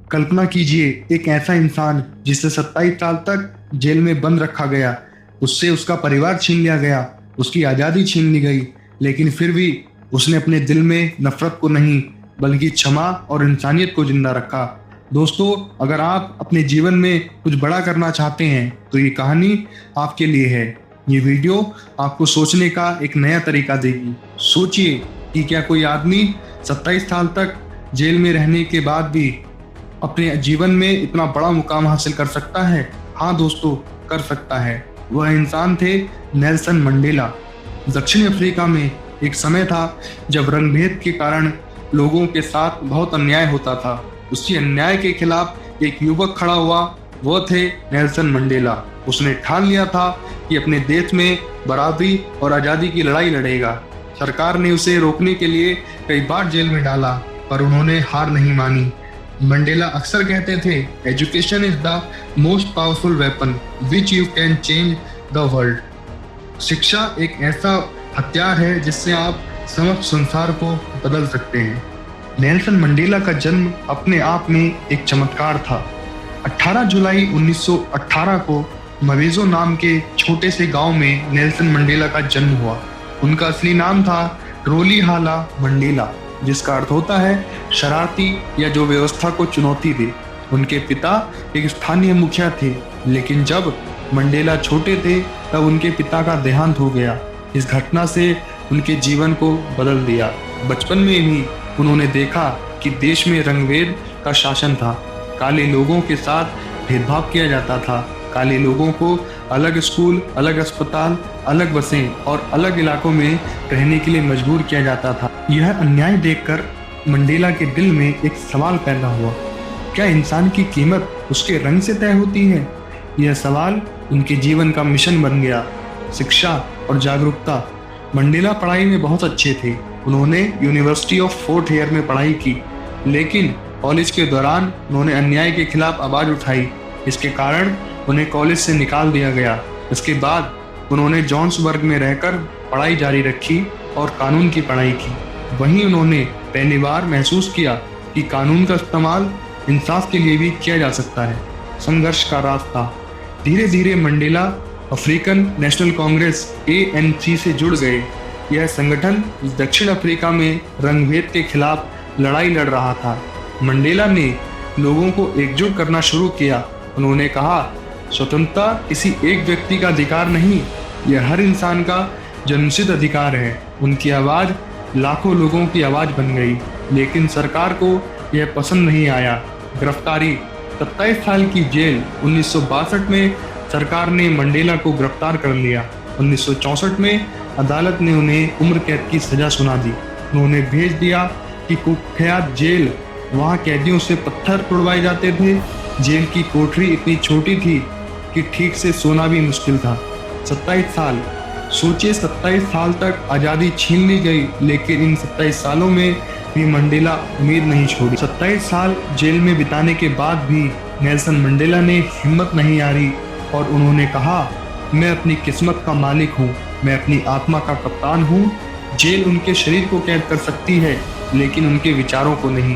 कल्पना कीजिए, एक ऐसा इंसान जिसे 27 साल तक जेल में बंद रखा गया, उससे उसका परिवार छीन लिया गया, उसकी आज़ादी छीन ली गई, लेकिन फिर भी उसने अपने दिल में नफरत को नहीं बल्कि क्षमा और इंसानियत को जिंदा रखा। दोस्तों, अगर आप अपने जीवन में कुछ बड़ा करना चाहते हैं तो ये कहानी आपके लिए है। ये वीडियो आपको सोचने का एक नया तरीका देगी। सोचिए कि क्या कोई आदमी 27 साल तक जेल में रहने के बाद भी अपने जीवन में इतना बड़ा मुकाम हासिल कर सकता है? हाँ दोस्तों, कर सकता है। वह इंसान थे नेल्सन मंडेला। दक्षिण अफ्रीका में एक समय था जब रंगभेद के कारण लोगों के साथ बहुत अन्याय होता था। उसी अन्याय के खिलाफ एक युवक खड़ा हुआ, वो थे नेल्सन मंडेला। उसने ठान लिया था कि अपने देश में बराबरी और आज़ादी की लड़ाई लड़ेगा। सरकार ने उसे रोकने के लिए कई बार जेल में डाला, पर उन्होंने हार नहीं मानी। मंडेला अक्सर कहते थे, education is the most powerful weapon which you can change the world. शिक्षा एक ऐसा हथियार है जिससे आप समस्त संसार को बदल सकते हैं। नेल्सन मंडेला का जन्म अपने आप में एक चमत्कार था। 18 जुलाई 1918 को मवेजो नाम के छोटे से गांव में नेल्सन मंडेला का जन्म हुआ। उनका असली नाम था रोलीहाला मंडेला, जिसका अर्थ होता है शरारती या जो व्यवस्था को चुनौती दे। उनके पिता एक स्थानीय मुखिया थे, लेकिन जब मंडेला छोटे थे तब उनके पिता का देहांत हो गया। इस घटना से उनके जीवन को बदल दिया। बचपन में ही उन्होंने देखा कि देश में रंगभेद का शासन था। काले लोगों के साथ भेदभाव किया जाता था। काले लोगों को अलग स्कूल, अलग अस्पताल, अलग बसें और अलग इलाकों में रहने के लिए मजबूर किया जाता था। यह अन्याय देखकर मंडेला के दिल में एक सवाल पैदा हुआ, क्या इंसान की कीमत उसके रंग से तय होती है? यह सवाल उनके जीवन का मिशन बन गया। शिक्षा और जागरूकता। मंडेला पढ़ाई में बहुत अच्छे थे। उन्होंने यूनिवर्सिटी ऑफ फोर्ट हेयर में पढ़ाई की, लेकिन कॉलेज के दौरान उन्होंने अन्याय के खिलाफ आवाज उठाई। इसके कारण उन्हें कॉलेज से निकाल दिया गया। इसके बाद उन्होंने जॉन्सबर्ग में रहकर पढ़ाई जारी रखी और कानून की पढ़ाई की। वहीं उन्होंने पहली बार महसूस किया कि कानून का इस्तेमाल इंसाफ के लिए भी किया जा सकता है। संघर्ष का रास्ता। धीरे धीरे Mandela African national Congress ANC से जुड़ गए। यह संगठन दक्षिण अफ्रीका में रंगभेद के खिलाफ लड़ाई लड़ रहा था। मंडेला ने लोगों को एकजुट करना शुरू किया। उन्होंने कहा, स्वतंत्रता किसी एक व्यक्ति का अधिकार नहीं, यह हर इंसान का जन्मसिद्ध अधिकार है। उनकी आवाज़ लाखों लोगों की आवाज़ बन गई, लेकिन सरकार को यह पसंद नहीं आया। गिरफ्तारी। 27 साल की जेल। 1962 में सरकार ने मंडेला को गिरफ्तार कर लिया। 1964 में अदालत ने उन्हें उम्र कैद की सजा सुना दी। उन्होंने भेज दिया कि कुख्यात जेल, वहाँ कैदियों से पत्थर तुड़वाए जाते थे। जेल की कोठरी इतनी छोटी थी कि ठीक से सोना भी मुश्किल था। 27 साल। सोचिए, 27 साल तक आज़ादी छीन ली गई, लेकिन इन 27 सालों में भी मंडेला उम्मीद नहीं छोड़ी। 27 साल जेल में बिताने के बाद भी नेल्सन मंडेला ने हिम्मत नहीं हारी और उन्होंने कहा, मैं अपनी किस्मत का मालिक हूँ, मैं अपनी आत्मा का कप्तान हूँ। जेल उनके शरीर को कैद कर सकती है, लेकिन उनके विचारों को नहीं।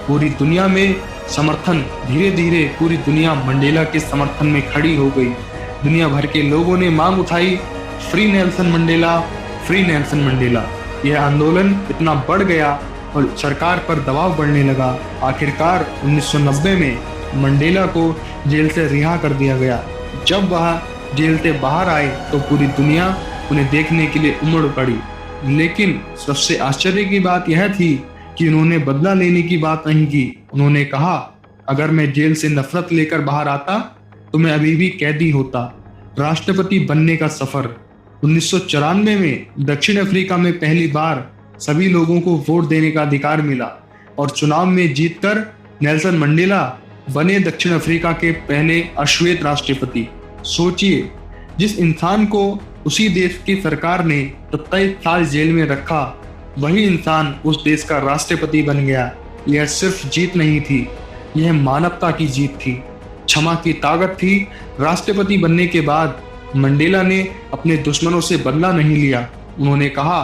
पूरी दुनिया में समर्थन। धीरे धीरे पूरी दुनिया मंडेला के समर्थन में खड़ी हो गई। दुनिया भर के लोगों ने मांग उठाई, free Nelson Mandela, free Nelson Mandela. यह आंदोलन इतना बढ़ गया और सरकार पर दबाव बढ़ने लगा। आखिरकार 1990 में मंडेला को जेल से रिहा कर दिया गया। जब वह जेल से बाहर आए तो पूरी दुनिया उन्हें देखने के लिए उमड़ पड़ी। लेकिन सबसे आश्चर्य की बात यह थी कि उन्होंने बदला लेने की बात नहीं की। उन्होंने कहा, अगर मैं जेल से नफरत लेकर बाहर आता तो मैं अभी भी कैदी होता। राष्ट्रपति बनने का सफर। 1994 में दक्षिण अफ्रीका में पहली बार सभी लोगों को वोट देने का अधिकार मिला और चुनाव में जीतकर नेल्सन मंडेला बने दक्षिण अफ्रीका के पहले अश्वेत राष्ट्रपति। सोचिए, जिस इंसान को उसी देश की सरकार ने 27 साल जेल में रखा, वही इंसान उस देश का राष्ट्रपति बन गया। यह सिर्फ जीत नहीं थी, यह मानवता की जीत थी, क्षमा की ताकत थी। राष्ट्रपति बनने के बाद मंडेला ने अपने दुश्मनों से बदला नहीं लिया। उन्होंने कहा,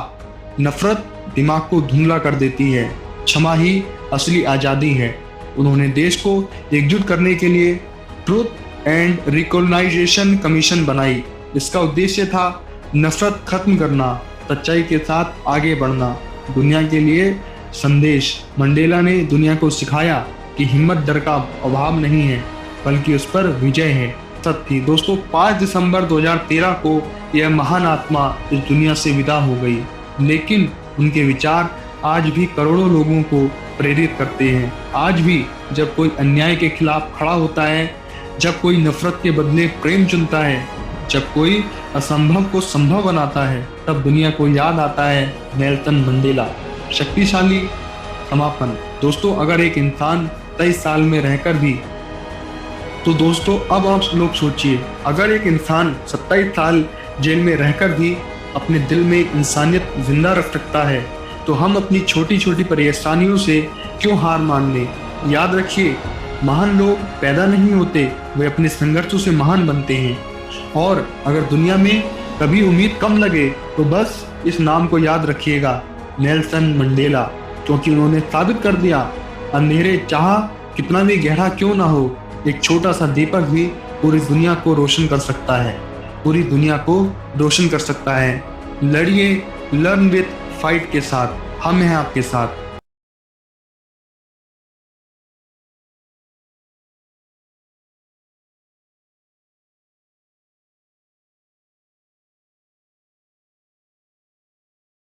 नफरत दिमाग को धुंधला कर देती है, क्षमा ही असली आज़ादी है। उन्होंने देश को एकजुट करने के लिए ट्रुथ एंड रिकॉग्नाइजेशन कमीशन बनाई। इसका उद्देश्य था नफरत खत्म करना, सच्चाई के साथ आगे बढ़ना, दुनिया के लिए संदेश। मंडेला ने दुनिया को सिखाया कि हिम्मत डर का अभाव नहीं है, बल्कि उस पर विजय है। सत्य दोस्तों, 5 दिसंबर 2013 को यह महान आत्मा इस दुनिया से विदा हो गई, लेकिन उनके विचार आज भी करोड़ों लोगों को प्रेरित करते हैं। आज भी जब कोई अन्याय के खिलाफ खड़ा होता है, जब कोई नफरत के बदले प्रेम चुनता है, जब कोई असंभव को संभव बनाता है, तब दुनिया को याद आता है नेल्सन मंडेला। शक्तिशाली समापन दोस्तों, अगर एक इंसान 23 साल में रहकर भी, तो दोस्तों अब आप लोग सोचिए, अगर एक इंसान 27 साल जेल में रहकर भी अपने दिल में इंसानियत जिंदा रख सकता है, तो हम अपनी छोटी छोटी परेशानियों से क्यों हार मान लें। याद रखिए, महान लोग पैदा नहीं होते, वे अपने संघर्षों से महान बनते हैं। और अगर दुनिया में कभी उम्मीद कम लगे, तो बस इस नाम को याद रखिएगा, नेल्सन मंडेला, क्योंकि उन्होंने साबित कर दिया, अंधेरे चाह कितना भी गहरा क्यों ना हो, एक छोटा सा दीपक भी पूरी दुनिया को रोशन कर सकता है, पूरी दुनिया को रोशन कर सकता है। लड़िए, लर्न विद फाइट के साथ, हम हैं आपके साथ।